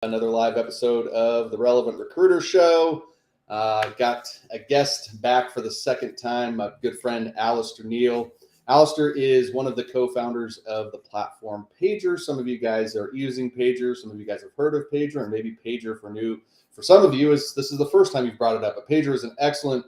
Another live episode of the Relevant Recruiter Show. Got a guest back for the second time, my good friend Alistair Neal. Alistair is one of the co-founders of the platform Paiger. Some of you guys are using Paiger. Some of you guys have heard of Paiger, and maybe Paiger for some of you this is the first time you've brought it up. But Paiger is an excellent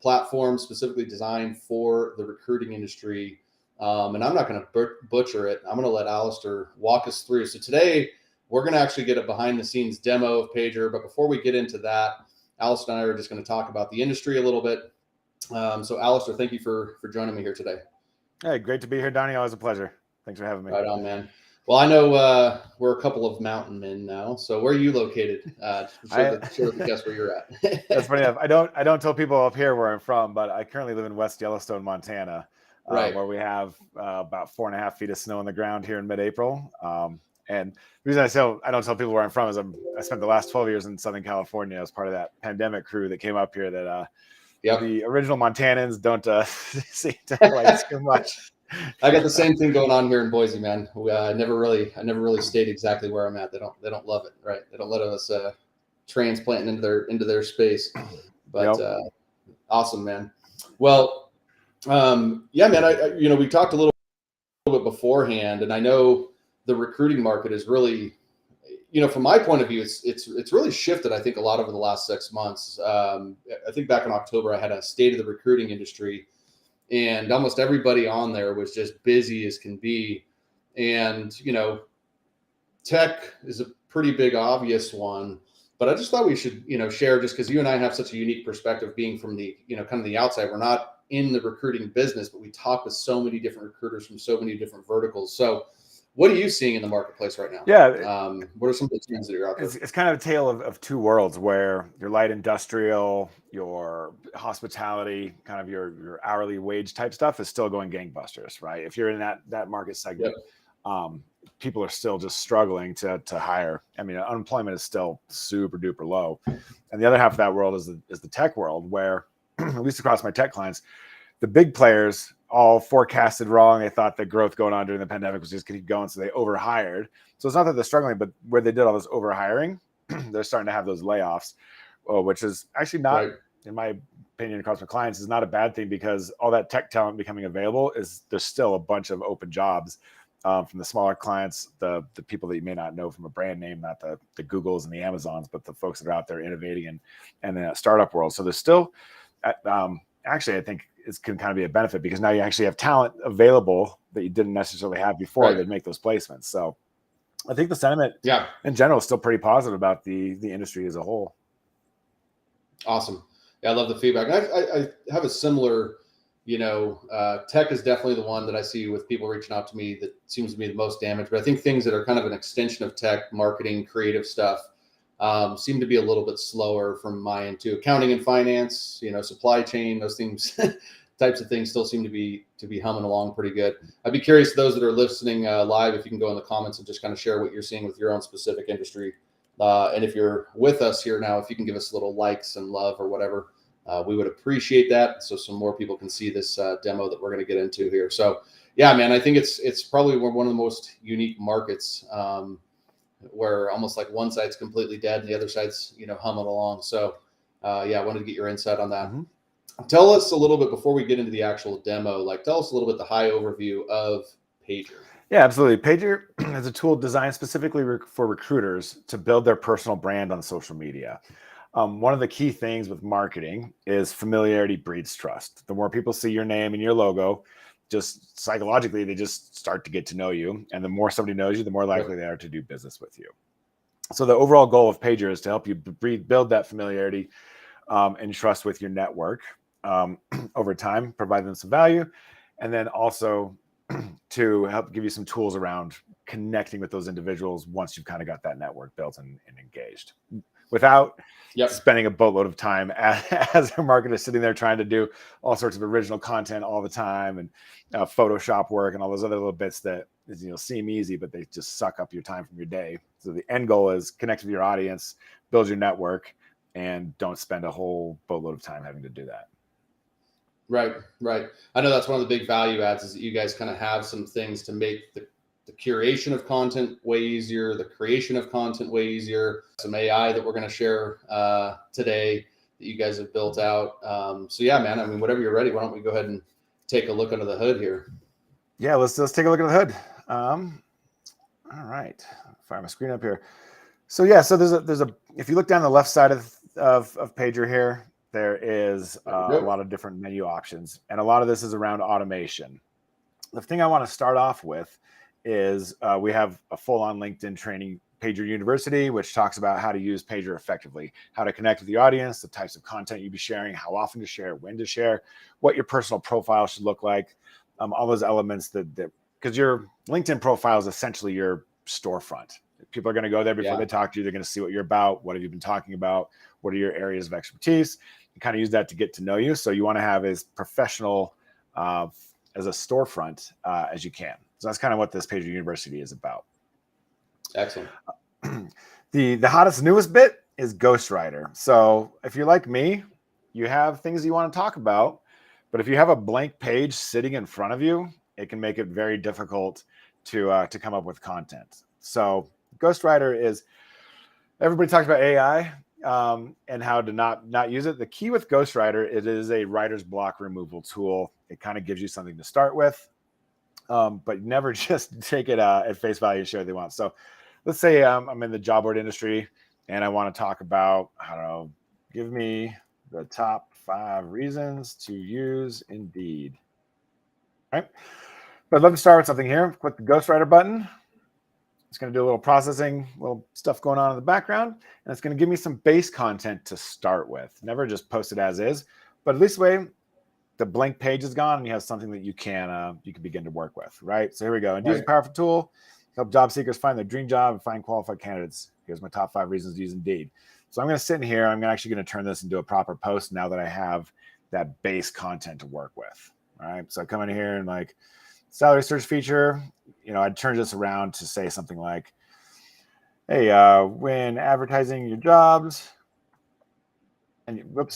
platform specifically designed for the recruiting industry. And I'm not going to butcher it. I'm going to let Alistair walk us through. So today, we're going to actually get a behind-the-scenes demo of Paiger. But before we get into that, Alistair and I are just going to talk about the industry a little bit. So Alistair, thank you for joining me here today. Hey, great to be here, Donnie. Always a pleasure. Thanks for having me. Right on, man. Well, I know we're a couple of mountain men now. So where are you located? Share with the guests where you're at. That's funny enough. I don't tell people up here where I'm from, but I currently live in West Yellowstone, Montana, where we have about 4.5 feet of snow on the ground here in mid-April. And the reason I don't tell people where I'm from is I spent the last 12 years in Southern California as part of that pandemic crew that came up here that the original Montanans don't seem to like too much. I got the same thing going on here in Boise, man. I never really stayed exactly where I'm at. They don't love it, right? They don't let us transplant into their space. But awesome, man. Well, yeah, man. We talked a little bit beforehand, and I know the recruiting market is really, from my point of view, it's really shifted. I think a lot over the last 6 months. I think back in October, I had a state of the recruiting industry, and almost everybody on there was just busy as can be. And tech is a pretty big obvious one, but I just thought we should share, just because you and I have such a unique perspective, being from the kind of the outside. We're not in the recruiting business, but we talk with so many different recruiters from so many different verticals. So what are you seeing in the marketplace right now? Yeah. What are some of the trends that are out there? It's kind of a tale of two worlds, where your light industrial, your hospitality, kind of your hourly wage type stuff is still going gangbusters, right? If you're in that market segment, people are still just struggling to hire. I mean, unemployment is still super duper low. And the other half of that world is the tech world, where at least across my tech clients, the big players all forecasted wrong. They thought the growth going on during the pandemic was just going to keep going, so they overhired. So it's not that they're struggling, but where they did all this overhiring, they're starting to have those layoffs, which is actually not, in my opinion, across my clients, is not a bad thing, because all that tech talent becoming available there's still a bunch of open jobs from the smaller clients, the people that you may not know from a brand name, not the Googles and the Amazons, but the folks that are out there innovating and in that startup world. So there's still, actually, I think it can kind of be a benefit, because now you actually have talent available that you didn't necessarily have before that make those placements. So I think the sentiment in general is still pretty positive about the industry as a whole. Awesome. Yeah, I love the feedback. I have a similar, tech is definitely the one that I see with people reaching out to me that seems to be the most damaged. But I think things that are kind of an extension of tech, marketing, creative stuff, seem to be a little bit slower from my end too. Accounting and finance, supply chain, those things, types of things still seem to be humming along pretty good. I'd be curious, those that are listening live, if you can go in the comments and just kind of share what you're seeing with your own specific industry. And if you're with us here now, if you can give us little likes and love or whatever, we would appreciate that, so some more people can see this demo that we're going to get into here. So yeah, man, I think it's probably one of the most unique markets, where almost like one side's completely dead and the other side's humming along. So I wanted to get your insight on that. Tell us a little bit, before we get into the actual demo, tell us a little bit the high overview of Paiger. Yeah, absolutely. Paiger is a tool designed specifically for recruiters to build their personal brand on social media. One of the key things with marketing is familiarity breeds trust. The more people see your name and your logo, just psychologically, they just start to get to know you. And the more somebody knows you, the more likely they are to do business with you. So the overall goal of Paiger is to help you build that familiarity and trust with your network over time, provide them some value, and then also to help give you some tools around connecting with those individuals once you've kind of got that network built and engaged, without spending a boatload of time as a marketer sitting there trying to do all sorts of original content all the time, and Photoshop work and all those other little bits that seem easy, but they just suck up your time from your day. So the end goal is connect with your audience, build your network, and don't spend a whole boatload of time having to do that. Right. I know that's one of the big value adds, is that you guys kind of have some things to make the the curation of content way easier, the creation of content way easier, some AI that we're going to share today that you guys have built out. So yeah, man, I mean, whatever you're ready, why don't we go ahead and take a look under the hood here? Yeah, let's take a look at the hood. All right, fire my screen up here. So yeah, so there's a if you look down the left side of Paiger here, there is a lot of different menu options, and a lot of this is around automation. The thing I want to start off with is we have a full-on LinkedIn training, Paiger University, which talks about how to use Paiger effectively, how to connect with the audience, the types of content you'd be sharing, how often to share, when to share, what your personal profile should look like, all those elements that because your LinkedIn profile is essentially your storefront. People are going to go there before they talk to you. They're going to see what you're about. What have you been talking about? What are your areas of expertise? You kind of use that to get to know you. So you want to have as professional as a storefront as you can. So that's kind of what this Paiger University is about. Excellent. The hottest, newest bit is Ghostwriter. So if you're like me, you have things you want to talk about, but if you have a blank page sitting in front of you, it can make it very difficult to come up with content. So Ghostwriter is, everybody talks about AI and how to not use it. The key with Ghostwriter, it is a writer's block removal tool. It kind of gives you something to start with, but never just take it at face value and share what they want. So let's say I'm in the job board industry and I want to talk about, I don't know, give me the top 5 reasons to use Indeed. All right. But I'd love to start with something here. Click the Ghostwriter button. It's going to do a little processing, little stuff going on in the background, and it's going to give me some base content to start with. Never just post it as is, but at least way the blank page is gone and you have something that you can begin to work with, right? So here we go. Indeed is a powerful tool to help job seekers find their dream job and find qualified candidates. Here's my top 5 reasons to use Indeed. So I'm going to sit in here. I'm actually going to turn this into a proper post now that I have that base content to work with. All right. So I come in here and like salary search feature, I'd turn this around to say something like, hey, when advertising your jobs,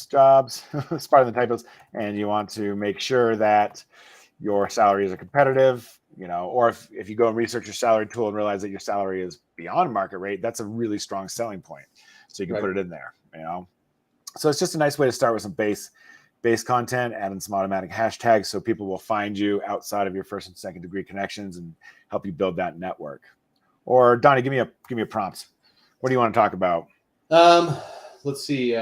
jobs, it's part of the typos, and you want to make sure that your salaries are competitive, or if you go and research your salary tool and realize that your salary is beyond market rate, that's a really strong selling point. So you can put it in there, So it's just a nice way to start with some base content, add in some automatic hashtags so people will find you outside of your first and second degree connections and help you build that network. Or Donnie, give me a prompt. What do you want to talk about? Let's see.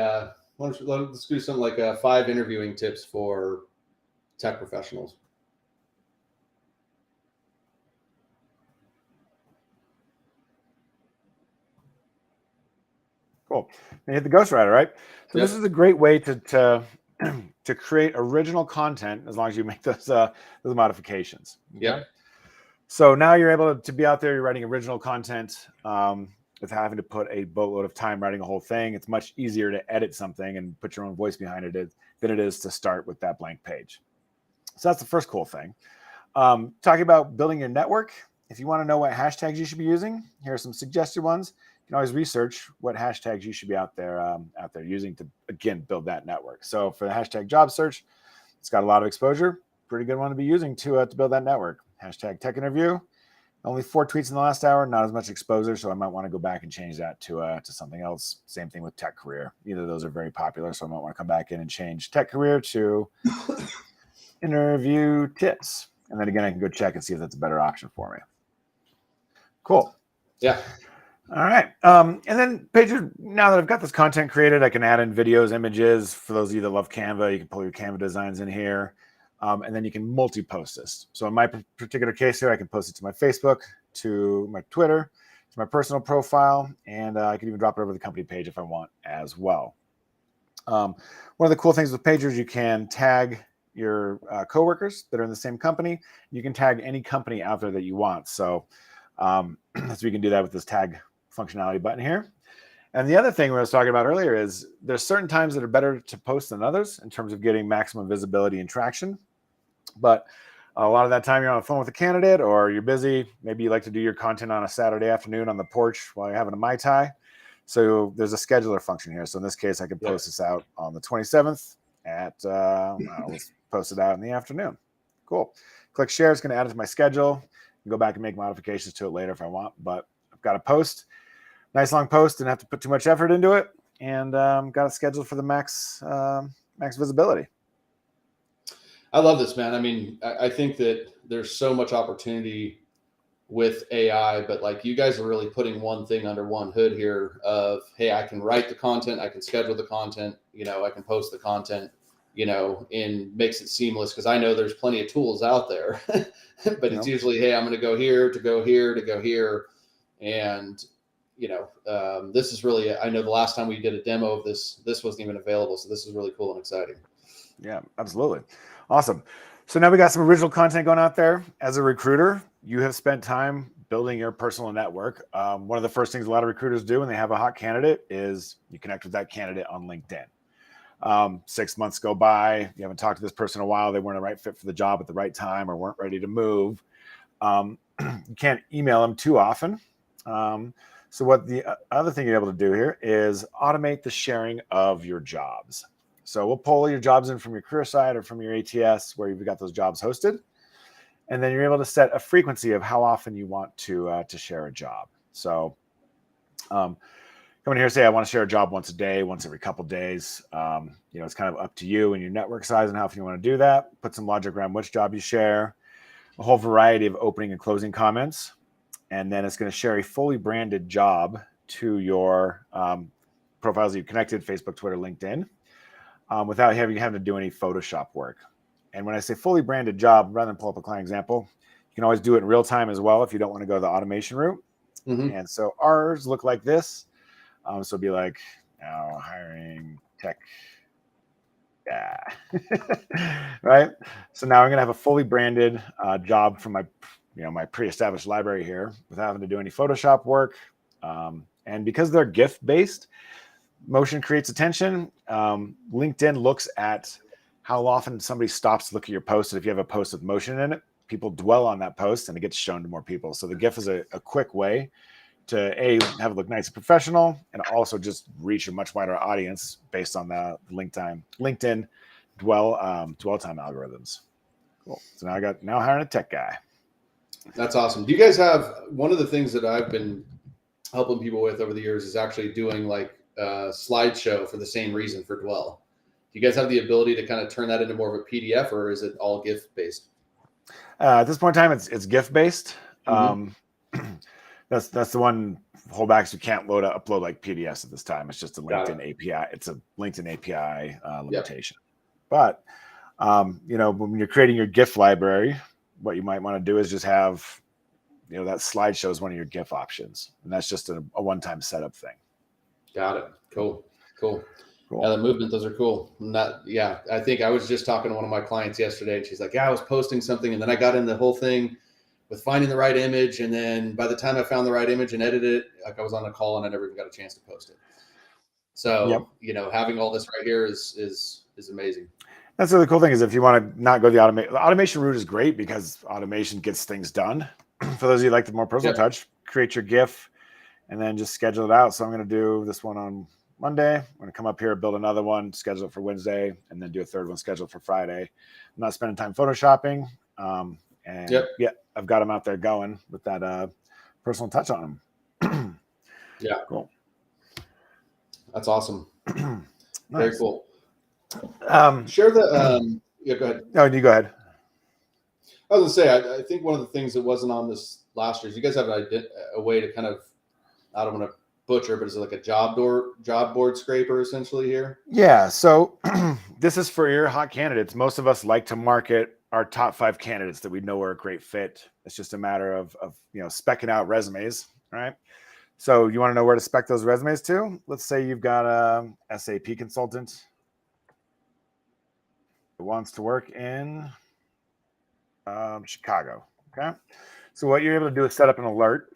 Let's do something like 5 interviewing tips for tech professionals. Cool. And you hit the Ghostwriter, right? So this is a great way to create original content as long as you make those modifications. Okay? Yeah. So now you're able to be out there, you're writing original content without having to put a boatload of time writing a whole thing. It's much easier to edit something and put your own voice behind it than it is to start with that blank page. So that's the first cool thing. Talking about building your network. If you want to know what hashtags you should be using, here are some suggested ones. You can always research what hashtags you should be out there using to, again, build that network. So for the hashtag job search, it's got a lot of exposure. Pretty good one to be using to build that network. Hashtag tech interview, only 4 tweets in the last hour, not as much exposure. So I might want to go back and change that to something else. Same thing with tech career. Either of those are very popular. So I might want to come back in and change tech career to interview tips. And then again, I can go check and see if that's a better option for me. Cool. Yeah. All right. And then Paiger, now that I've got this content created, I can add in videos, images. For those of you that love Canva, you can pull your Canva designs in here. And then you can multi-post this. So in my particular case here, I can post it to my Facebook, to my Twitter, to my personal profile, and I can even drop it over the company page if I want as well. One of the cool things with Paiger is you can tag your coworkers that are in the same company. You can tag any company out there that you want. So we can do that with this tag functionality button here. And the other thing we were talking about earlier is there's certain times that are better to post than others in terms of getting maximum visibility and traction. But a lot of that time you're on the phone with a candidate or you're busy. Maybe you like to do your content on a Saturday afternoon on the porch while you're having a Mai Tai. So there's a scheduler function here. So in this case, I can post this out on the 27th at, let's post it out in the afternoon. Cool. Click share. It's going to add it to my schedule. go back and make modifications to it later if I want. But I've got a post, nice long post, didn't have to put too much effort into it, and got it scheduled for the max visibility. I love this, man. I mean, I think that there's so much opportunity with AI, but like you guys are really putting one thing under one hood here of, hey, I can write the content, I can schedule the content, I can post the content, and makes it seamless. Cause I know there's plenty of tools out there, but it's usually, hey, I'm going to go here to go here to go here. And, this is really, I know the last time we did a demo of this wasn't even available. So this is really cool and exciting. Yeah, absolutely. Awesome. So now we got some original content going out there. As a recruiter, you have spent time building your personal network. One of the first things a lot of recruiters do when they have a hot candidate is you connect with that candidate on LinkedIn. 6 months go by, you haven't talked to this person in a while, they weren't the right fit for the job at the right time or weren't ready to move. You can't email them too often. So what the other thing you're able to do here is automate the sharing of your jobs. So we'll pull your jobs in from your career site or from your ATS where you've got those jobs hosted. And then you're able to set a frequency of how often you want to share a job. So come in here, say, I want to share a job once a day, once every couple of days. It's kind of up to you and your network size and how often you want to do that. Put some logic around which job you share, a whole variety of opening and closing comments. And then it's going to share a fully branded job to your profiles that you've connected, Facebook, Twitter, LinkedIn, without having to do any Photoshop work. And when I say fully branded job, rather than pull up a client example, you can always do it in real time as well if you don't want to go the automation route. Mm-hmm. And so ours look like this. So it'd be like, hiring tech. Yeah. Right. So now I'm going to have a fully branded job from my pre-established library here without having to do any Photoshop work. And because they're GIF based, motion creates attention. LinkedIn looks at how often somebody stops to look at your post. And if you have a post with motion in it, people dwell on that post and it gets shown to more people. So the GIF is a quick way to have it look nice and professional, and also just reach a much wider audience based on the LinkedIn dwell time algorithms. Cool. So now hiring a tech guy. That's awesome. Do you guys have, one of the things that I've been helping people with over the years is actually doing like a slideshow for the same reason for Dwell. Do you guys have the ability to kind of turn that into more of a PDF, or is it all GIF based? At this point in time, it's GIF based. Mm-hmm. That's the one holdback. So you can't upload like PDFs at this time. It's just a LinkedIn API. It's a LinkedIn API limitation. Yep. But when you're creating your GIF library, what you might want to do is just have, that slideshow is one of your GIF options, and that's just a one-time setup thing. Got it. Cool. Yeah, the movement, those are cool. I think I was just talking to one of my clients yesterday, and she's like, I was posting something, and then I got in the whole thing with finding the right image, and then by the time I found the right image and edited it, like I was on a call and I never even got a chance to post it. So, having all this right here is amazing. That's the really cool thing is if you want to not go the automation route is great because automation gets things done. For those of you who like the more personal touch, create your GIF and then just schedule it out. So I'm going to do this one on Monday. I'm going to come up here, build another one, schedule it for Wednesday, and then do a third one scheduled for Friday. I'm not spending time photoshopping. I've got them out there going with that personal touch on them. Yeah. Cool. That's awesome. Nice. Very cool. Share the, go ahead. No, you go ahead. I was gonna say, I think one of the things that wasn't on this last year is you guys have a way to kind of, I don't want to butcher, but is it like a job board scraper essentially here? Yeah. So this is for your hot candidates. Most of us like to market our top 5 candidates that we know are a great fit. It's just a matter of specking out resumes, right? So you want to know where to spec those resumes to? Let's say you've got a SAP consultant who wants to work in Chicago. Okay. So what you're able to do is set up an alert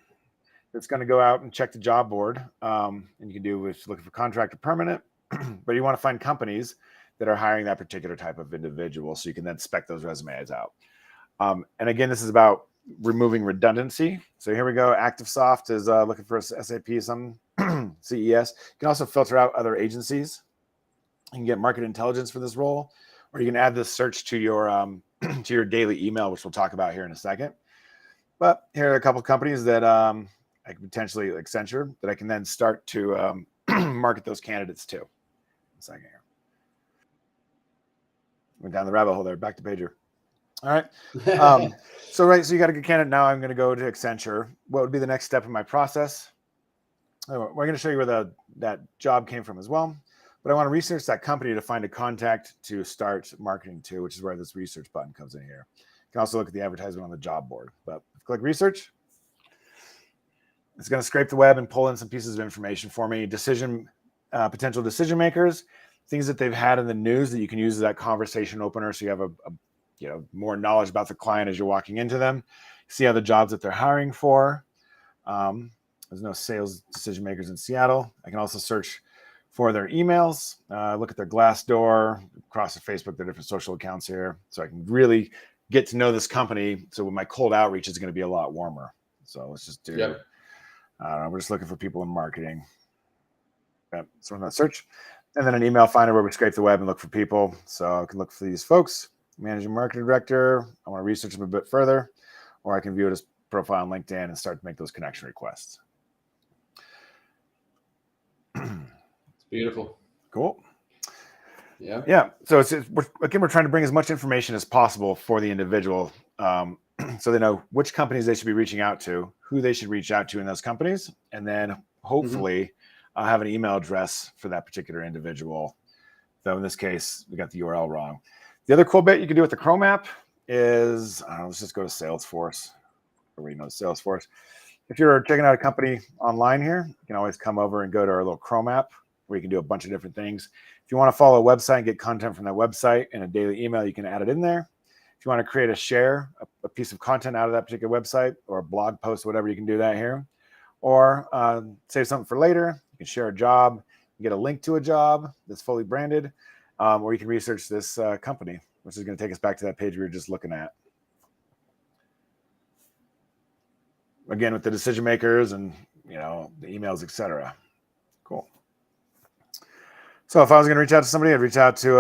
that's going to go out and check the job board. And you can do with looking for contract or permanent, but you want to find companies that are hiring that particular type of individual. So you can then spec those resumes out. And again, this is about removing redundancy. So here we go. ActiveSoft is looking for SAP, some CES. You can also filter out other agencies. You can get market intelligence for this role, or you can add this search to your daily email, which we'll talk about here in a second. But here are a couple of companies that I could potentially, Accenture, that I can then start to market those candidates to. 1 second here. Went down the rabbit hole there. Back to Paiger. All right. So you got a good candidate. Now I'm going to go to Accenture. What would be the next step in my process? We're going to show you where that job came from as well. But I want to research that company to find a contact to start marketing to, which is where this research button comes in here. You can also look at the advertisement on the job board. But click research. It's going to scrape the web and pull in some pieces of information for me. Potential decision makers, things that they've had in the news that you can use as that conversation opener, so you have a more knowledge about the client as you're walking into them. See other jobs that they're hiring for. There's no sales decision makers in Seattle. I can also search for their emails, look at their Glassdoor, across their Facebook, their different social accounts here, so I can really get to know this company. So when my cold outreach is going to be a lot warmer. So let's just do. Yep. I don't know. We're just looking for people in marketing. Yep. So in that search, and then an email finder where we scrape the web and look for people. So I can look for these folks. Managing marketing director. I want to research them a bit further, or I can view it as profile on LinkedIn and start to make those connection requests. It's beautiful. Cool. Yeah. Yeah. So we're trying to bring as much information as possible for the individual, so they know which companies they should be reaching out to, who they should reach out to in those companies, and then hopefully I'll have an email address for that particular individual. Though in this case, we got the URL wrong. The other cool bit you can do with the Chrome app is, let's just go to Salesforce. Everybody knows Salesforce. If you're checking out a company online here, you can always come over and go to our little Chrome app where you can do a bunch of different things. If you want to follow a website and get content from that website in a daily email, you can add it in there. If you want to create a piece of content out of that particular website or a blog post, whatever, you can do that here. Or save something for later. You can share a job, you get a link to a job that's fully branded, or you can research this company, which is going to take us back to that page we were just looking at. Again, with the decision makers and the emails, etc. Cool. So if I was going to reach out to somebody, I'd reach out to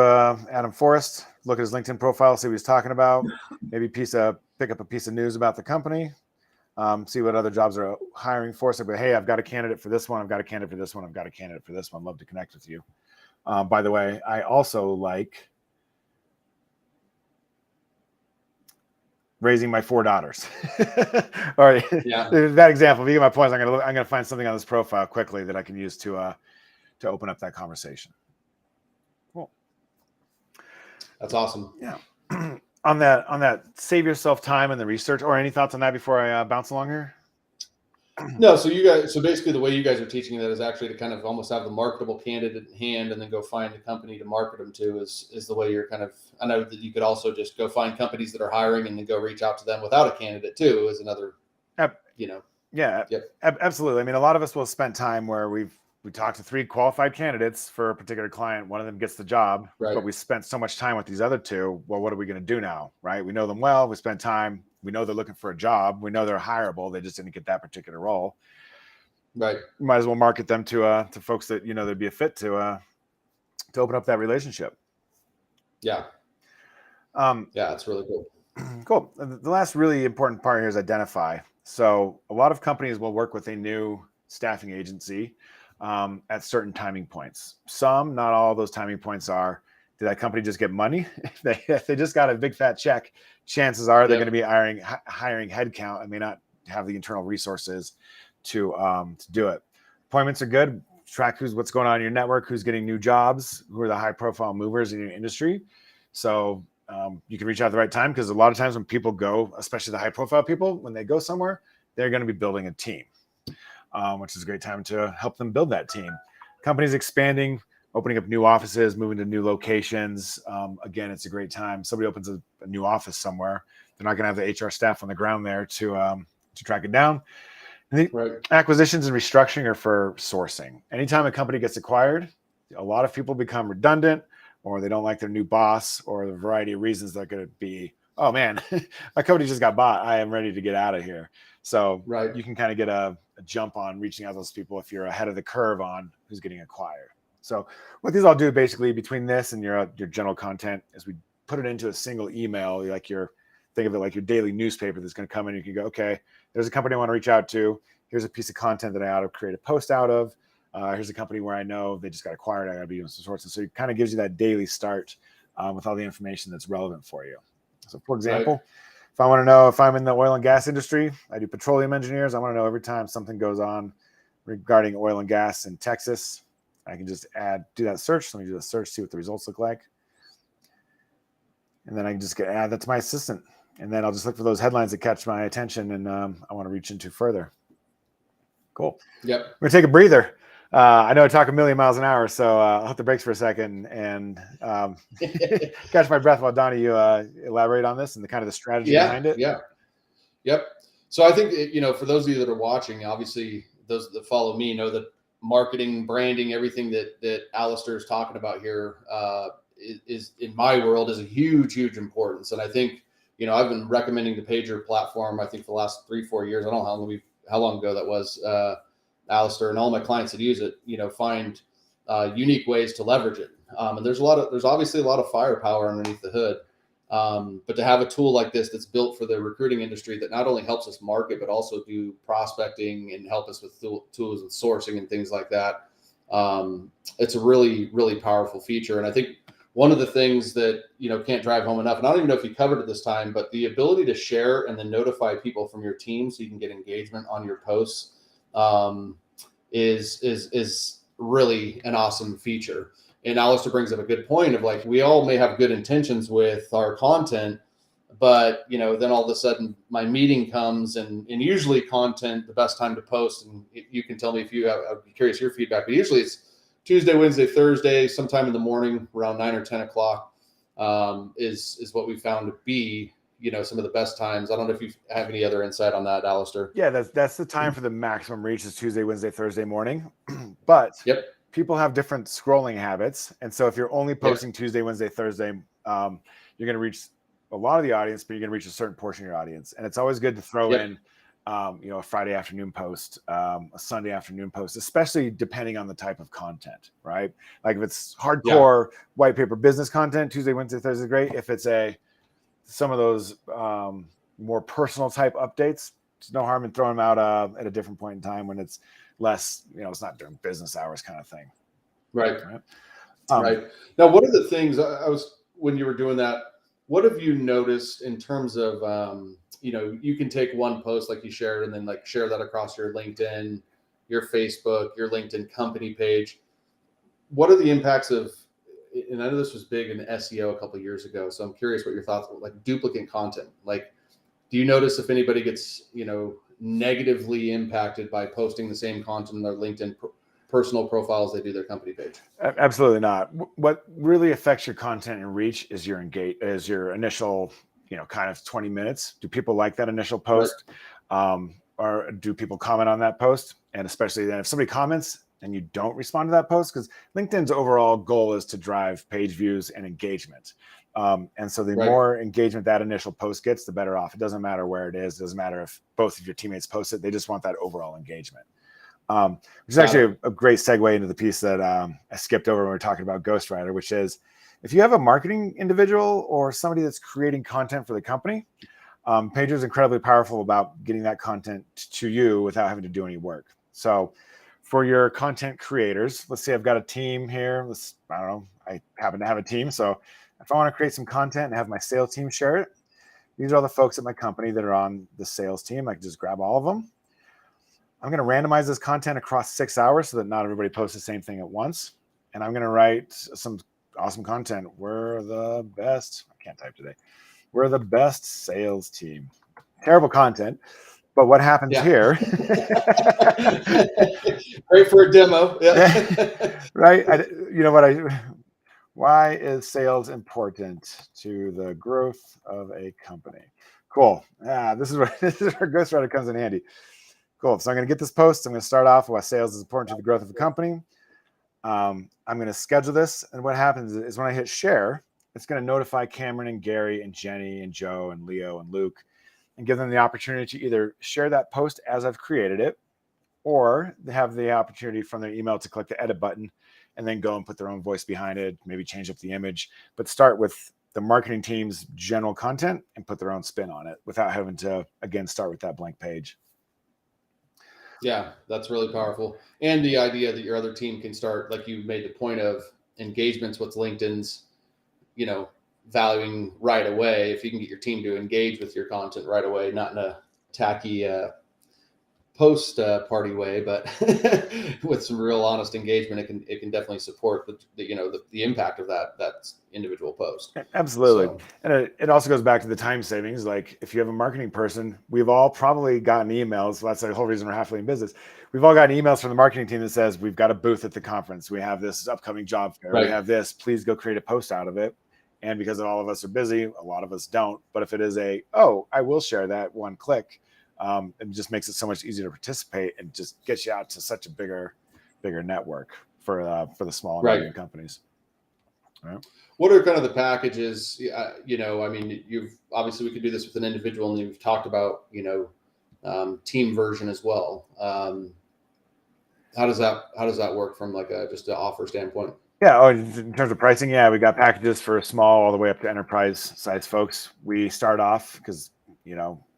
Adam Forrest, look at his LinkedIn profile, see what he's talking about, maybe pick up a piece of news about the company, see what other jobs are hiring for. So, hey, I've got a candidate for this one. I've got a candidate for this one. I've got a candidate for this one. Love to connect with you. By the way, I also like raising my 4 daughters. All right. Yeah. That example, if you get my points, I'm gonna find something on this profile quickly that I can use to open up that conversation. Cool. That's awesome. Yeah. on that, save yourself time in the research, or any thoughts on that before I bounce along here? No, so basically the way you guys are teaching that is actually to kind of almost have the marketable candidate in hand and then go find a company to market them to is the way you're kind of, I know that you could also just go find companies that are hiring and then go reach out to them without a candidate too, is another, Yeah, yep. Absolutely. I mean, a lot of us will spend time where we talked to 3 qualified candidates for a particular client. One of them gets the job, right. But we spent so much time with these other 2. Well, what are we going to do now? Right. We know them well. We spent time. We know they're looking for a job. We know they're hireable. They just didn't get that particular role. Right. We might as well market them to folks that, they'd be a fit to open up that relationship. Yeah. It's really cool. Cool. The last really important part here is identify. So a lot of companies will work with a new staffing agency at certain timing points. Some, not all of those timing points are, did that company just get money? If they just got a big fat check, chances are they're going to be hiring headcount and may not have the internal resources to do it. Appointments are good. Track what's going on in your network, who's getting new jobs, who are the high profile movers in your industry. So you can reach out at the right time, because a lot of times when people go, especially the high profile people, when they go somewhere, they're going to be building a team, which is a great time to help them build that team. Companies expanding, opening up new offices, moving to new locations. Again, it's a great time. Somebody opens a new office somewhere, they're not going to have the HR staff on the ground there to track it down. Right. Acquisitions and restructuring are for sourcing. Anytime a company gets acquired, a lot of people become redundant, or they don't like their new boss, or the variety of reasons that could be, oh man, my company just got bought, I am ready to get out of here. So you can kind of get a jump on reaching out to those people if you're ahead of the curve on who's getting acquired. So what these all do basically between this and your general content is we put it into a single email, like your think of it like your daily newspaper that's going to come in. You can go, okay, there's a company I want to reach out to. Here's a piece of content that I ought to create a post out of. Here's a company where I know they just got acquired. I got to be doing some sorts. And so it kind of gives you that daily start with all the information that's relevant for you. So for example, if I want to know if I'm in the oil and gas industry, I do petroleum engineers. I want to know every time something goes on regarding oil and gas in Texas, I can just do that search. Let me do the search, see what the results look like. And then I can just add that to my assistant. And then I'll just look for those headlines that catch my attention and I want to reach into further. Cool. Yep. We're going to take a breather. I know I talk a million miles an hour, so I'll hit the brakes for a second and catch my breath while Donnie, you elaborate on this and the kind of the strategy behind it. Yeah. Yep. So I think, for those of you that are watching, obviously those that follow me know that marketing, branding, everything that Alistair is talking about here is in my world is a huge, huge importance. And I think, I've been recommending the Paiger platform, I think for the last 3-4 years. I don't know how long ago that was, Alistair, and all my clients that use it, find unique ways to leverage it. And there's obviously a lot of firepower underneath the hood. But to have a tool like this that's built for the recruiting industry that not only helps us market, but also do prospecting and help us with tools and sourcing and things like that. It's a really, really powerful feature. And I think one of the things that, can't drive home enough, and I don't even know if you covered it this time, but the ability to share and then notify people from your team so you can get engagement on your posts is really an awesome feature. And Alistair brings up a good point of like, we all may have good intentions with our content, but then all of a sudden my meeting comes and usually content, the best time to post, and you can tell me if I'd be curious your feedback, but usually it's Tuesday, Wednesday, Thursday, sometime in the morning around 9 or 10 o'clock is what we found to be, some of the best times. I don't know if you have any other insight on that, Alistair. Yeah, that's the time for the maximum reach is Tuesday, Wednesday, Thursday morning. But people have different scrolling habits. And so if you're only posting Tuesday, Wednesday, Thursday, you're going to reach a lot of the audience, but you're going to reach a certain portion of your audience. And it's always good to throw in, a Friday afternoon post, a Sunday afternoon post, especially depending on the type of content, right? Like if it's hardcore white paper business content, Tuesday, Wednesday, Thursday is great. If it's some of those more personal type updates, there's no harm in throwing them out at a different point in time when it's less, it's not during business hours kind of thing. Right. Right. Now, what are the things when you were doing that, what have you noticed in terms of, you can take one post like you shared and then like share that across your LinkedIn, your Facebook, your LinkedIn company page. What are the impacts of, and I know this was big in SEO a couple of years ago, so I'm curious what your thoughts are, like duplicate content. Like, do you notice if anybody gets, negatively impacted by posting the same content in their LinkedIn personal profiles they do their company page? Absolutely not. What really affects your content and reach is your initial, kind of 20 minutes. Do people like that initial post? Right. Or do people comment on that post? And especially then if somebody comments and you don't respond to that post, because LinkedIn's overall goal is to drive page views and engagement. And so the more engagement that initial post gets, the better off. It doesn't matter where it is. It doesn't matter if both of your teammates post it. They just want that overall engagement. Which is actually a great segue into the piece that I skipped over when we were talking about Ghostwriter, which is if you have a marketing individual or somebody that's creating content for the company, Paiger is incredibly powerful about getting that content to you without having to do any work. So for your content creators, let's say I've got a team here. I happen to have a team. So if I want to create some content and have my sales team share it, these are all the folks at my company that are on the sales team. I can just grab all of them. I'm going to randomize this content across 6 hours so that not everybody posts the same thing at once. And I'm going to write some awesome content. We're the best. I can't type today. We're the best sales team. Terrible content. But what happens here? Great for a demo. Yeah. Right. Why is sales important to the growth of a company? Cool. This is where Ghostwriter comes in handy. Cool. So I'm going to get this post. I'm going to start off with why sales is important to the growth of a company. I'm going to schedule this. And what happens is when I hit share, it's going to notify Cameron and Gary and Jenny and Joe and Leo and Luke and give them the opportunity to either share that post as I've created it, or they have the opportunity from their email to click the edit button and then go and put their own voice behind it, maybe change up the image, but start with the marketing team's general content and put their own spin on it without having to, again, start with that blank page. Yeah, that's really powerful. And the idea that your other team can start, like you made the point of engagements, what's LinkedIn's, valuing right away. If you can get your team to engage with your content right away, not in a tacky post party way, but with some real honest engagement, it can definitely support the impact of that individual post. Absolutely. So, And it also goes back to the time savings. Like if you have a marketing person, we've all probably gotten emails. That's the whole reason we're halfway in business. We've all gotten emails from the marketing team that says, we've got a booth at the conference. We have this upcoming job fair. right. We have this, please go create a post out of it. And because all of us are busy, a lot of us don't. But if it is I will share that one click, it just makes it so much easier to participate and just gets you out to such a bigger network for the small and medium companies. Right. What are kind of the packages? You've obviously, we could do this with an individual, and you've talked about, team version as well. How does that work from like just an offer standpoint? Yeah. In terms of pricing, we got packages for small all the way up to enterprise size folks. We start off because,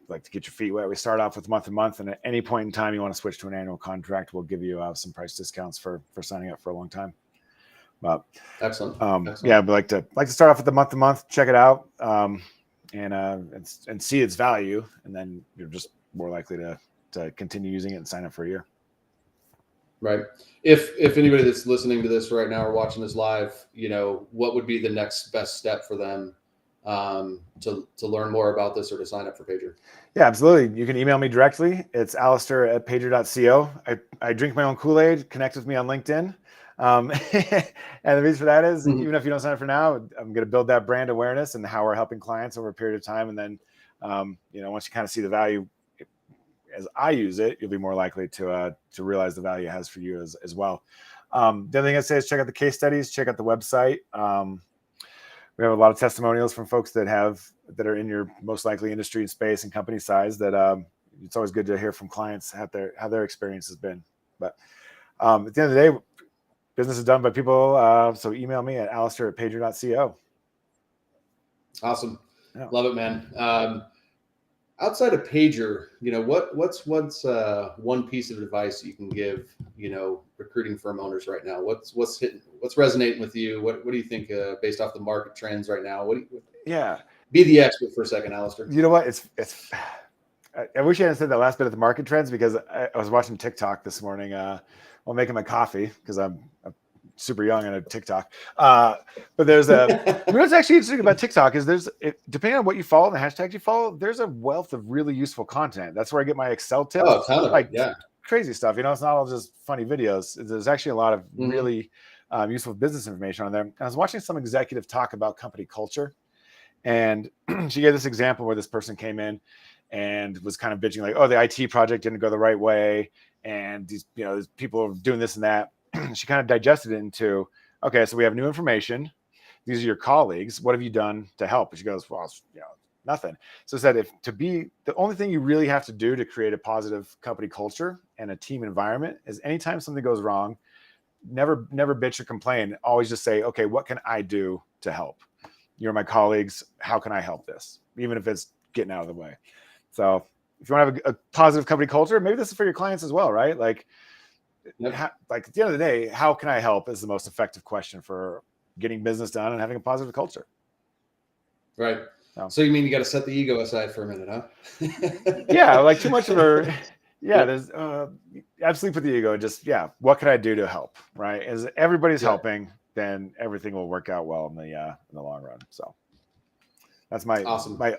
like to get your feet wet. We start off with month to month, and at any point in time you want to switch to an annual contract, we'll give you some price discounts for signing up for a long time. But excellent. Yeah, but like to start off with the month to month, check it out, and see its value, and then you're just more likely to continue using it and sign up for a year. Right. If anybody that's listening to this right now or watching this live, what would be the next best step for them to learn more about this or to sign up for Paiger? Yeah, absolutely. You can email me directly. It's alistair@paiger.co. I drink my own Kool-Aid. Connect with me on LinkedIn. And the reason for that is even if you don't sign up for now, I'm going to build that brand awareness and how we're helping clients over a period of time. And then, once you kind of see the value as I use it, you'll be more likely to realize the value it has for you as well. The other thing I'd say is check out the case studies, check out the website. We have a lot of testimonials from folks that are in your most likely industry and space and company size that it's always good to hear from clients how their experience has been. But at the end of the day, business is done by people. So email me at alistair@paiger.co. Awesome. Yeah. Love it, man. Outside of Paiger, what's one piece of advice that you can give, recruiting firm owners right now? What's resonating with you? What do you think based off the market trends right now? Be the expert for a second, Alistair. You know what? I wish I hadn't said that last bit of the market trends because I was watching TikTok this morning while making my coffee because I'm super young on a TikTok. But there's what's actually interesting about TikTok is depending on what you follow and the hashtags you follow, there's a wealth of really useful content. That's where I get my Excel tips. Oh, a ton of it, crazy stuff. It's not all just funny videos. There's actually a lot of really useful business information on there. And I was watching some executive talk about company culture, and she gave this example where this person came in and was kind of bitching like, oh, the IT project didn't go the right way, and these people are doing this and that. She kind of digested it into, okay, so we have new information. These are your colleagues. What have you done to help? And she goes, well, nothing. So said the only thing you really have to do to create a positive company culture and a team environment is anytime something goes wrong, never bitch or complain. Always just say, okay, what can I do to help? You're my colleagues. How can I help this? Even if it's getting out of the way. So if you want to have a positive company culture, maybe this is for your clients as well, right? Like, at the end of the day, how can I help is the most effective question for getting business done and having a positive culture. Right. So you mean you got to set the ego aside for a minute, huh? Yeah, like too much of there's absolutely put the ego and just, what can I do to help, right? As everybody's helping, then everything will work out well in the long run. So that's my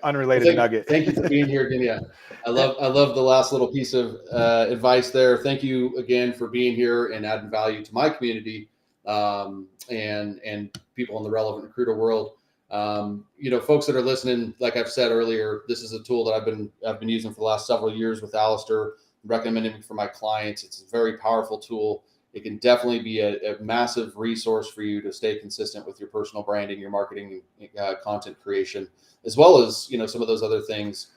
unrelated nugget. Thank you for being here again. Yeah, I love the last little piece of advice there. Thank you again for being here and adding value to my community and people in the relevant recruiter world. Folks that are listening, like I've said earlier, this is a tool that I've been using for the last several years with Alistair, recommending it for my clients. It's a very powerful tool. It can definitely be a massive resource for you to stay consistent with your personal branding, your marketing, content creation, as well as, some of those other things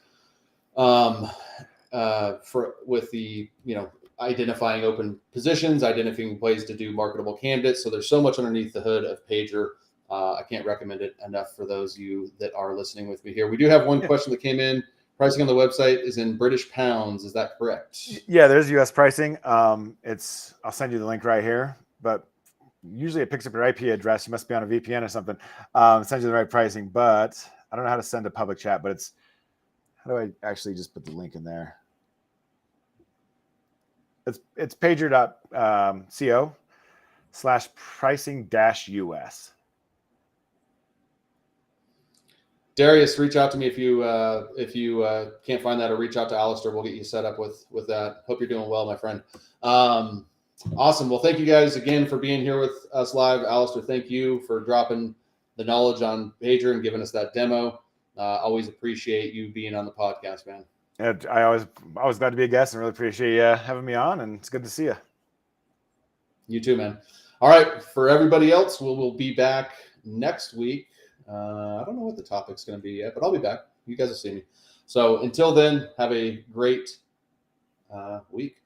with the, identifying open positions, identifying ways to do marketable candidates. So there's so much underneath the hood of Paiger. I can't recommend it enough for those of you that are listening with me here. We do have one question that came in. Pricing on the website is in British pounds. Is that correct? Yeah, there's US pricing. I'll send you the link right here, but usually it picks up your IP address. You must be on a VPN or something. Send you the right pricing, but I don't know how to send a public chat, but how do I actually just put the link in there? It's paiger.co/pricing-US. Darius, reach out to me if you can't find that, or reach out to Alistair. We'll get you set up with that. Hope you're doing well, my friend. Awesome. Well, thank you guys again for being here with us live. Alistair, thank you for dropping the knowledge on Paiger and giving us that demo. Always appreciate you being on the podcast, man. I always glad to be a guest, and really appreciate you having me on, and it's good to see you. You too, man. All right. For everybody else, we'll be back next week. I don't know what the topic's going to be yet, but I'll be back. You guys will see me. So until then, have a great week.